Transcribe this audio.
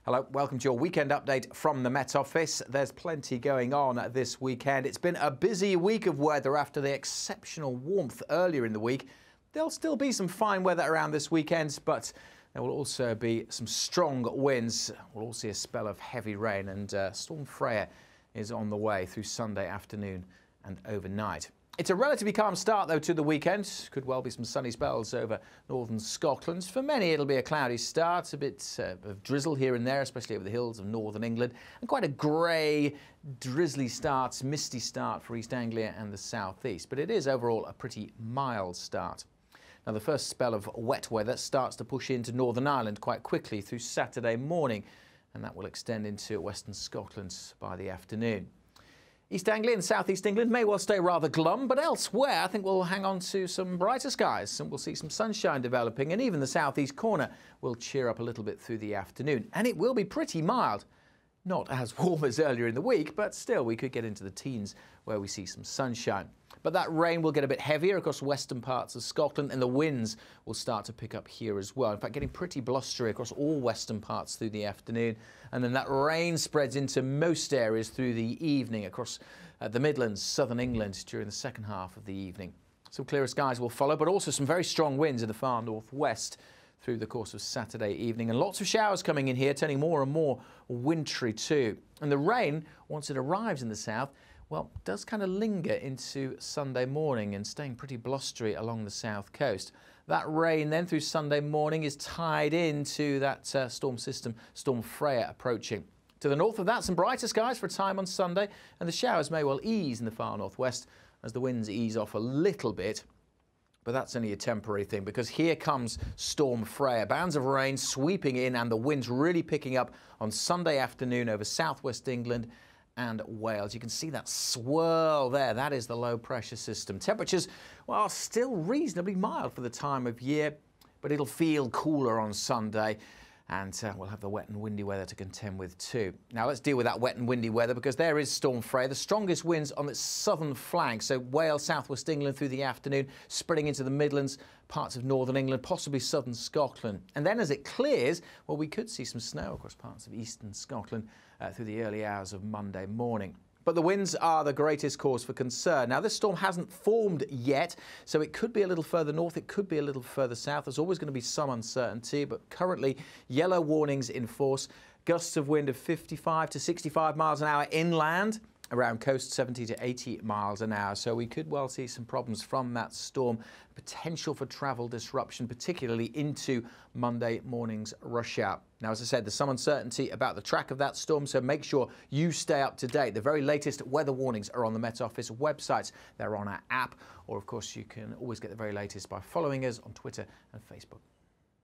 Hello, welcome to your weekend update from the Met Office. There's plenty going on this weekend. It's been a busy week of weather after the exceptional warmth earlier in the week. There'll still be some fine weather around this weekend, but there will also be some strong winds. We'll all see a spell of heavy rain, and Storm Freya is on the way through Sunday afternoon and overnight. It's a relatively calm start, though, to the weekend. Could well be some sunny spells over northern Scotland. For many, it'll be a cloudy start, a bit of drizzle here and there, especially over the hills of northern England, and quite a grey, drizzly start, misty start for East Anglia and the southeast. But it is overall a pretty mild start. Now, the first spell of wet weather starts to push into Northern Ireland quite quickly through Saturday morning, and that will extend into western Scotland by the afternoon. East Anglia and South East England may well stay rather glum, but elsewhere I think we'll hang on to some brighter skies and we'll see some sunshine developing, and even the southeast corner will cheer up a little bit through the afternoon. And it will be pretty mild. Not as warm as earlier in the week, but still we could get into the teens where we see some sunshine. But that rain will get a bit heavier across western parts of Scotland, and the winds will start to pick up here as well. In fact, getting pretty blustery across all western parts through the afternoon. And then that rain spreads into most areas through the evening across the Midlands, southern England during the second half of the evening. Some clearer skies will follow, but also some very strong winds in the far northwest through the course of Saturday evening, and lots of showers coming in here, turning more and more wintry too. And the rain, once it arrives in the south, well, does kind of linger into Sunday morning and staying pretty blustery along the south coast. That rain then through Sunday morning is tied into that storm system, Storm Freya, approaching. To the north of that, some brighter skies for a time on Sunday, and the showers may well ease in the far northwest as the winds ease off a little bit. But that's only a temporary thing, because here comes Storm Freya. Bands of rain sweeping in and the winds really picking up on Sunday afternoon over southwest England and Wales. You can see that swirl there. That is the low pressure system. Temperatures, well, still reasonably mild for the time of year, but it'll feel cooler on Sunday. And we'll have the wet and windy weather to contend with too. Now let's deal with that wet and windy weather, because there is Storm Freya. The strongest winds on its southern flank, so Wales, southwest England through the afternoon, spreading into the Midlands, parts of northern England, possibly southern Scotland. And then as it clears, well, we could see some snow across parts of eastern Scotland through the early hours of Monday morning. But the winds are the greatest cause for concern. Now, this storm hasn't formed yet, so it could be a little further north, it could be a little further south. There's always going to be some uncertainty, but currently yellow warnings in force. Gusts of wind of 55 to 65 miles an hour inland, around coast 70 to 80 miles an hour. So we could well see some problems from that storm. Potential for travel disruption, particularly into Monday morning's rush hour. Now, as I said, there's some uncertainty about the track of that storm, so make sure you stay up to date. The very latest weather warnings are on the Met Office websites. They're on our app, or of course you can always get the very latest by following us on Twitter and Facebook.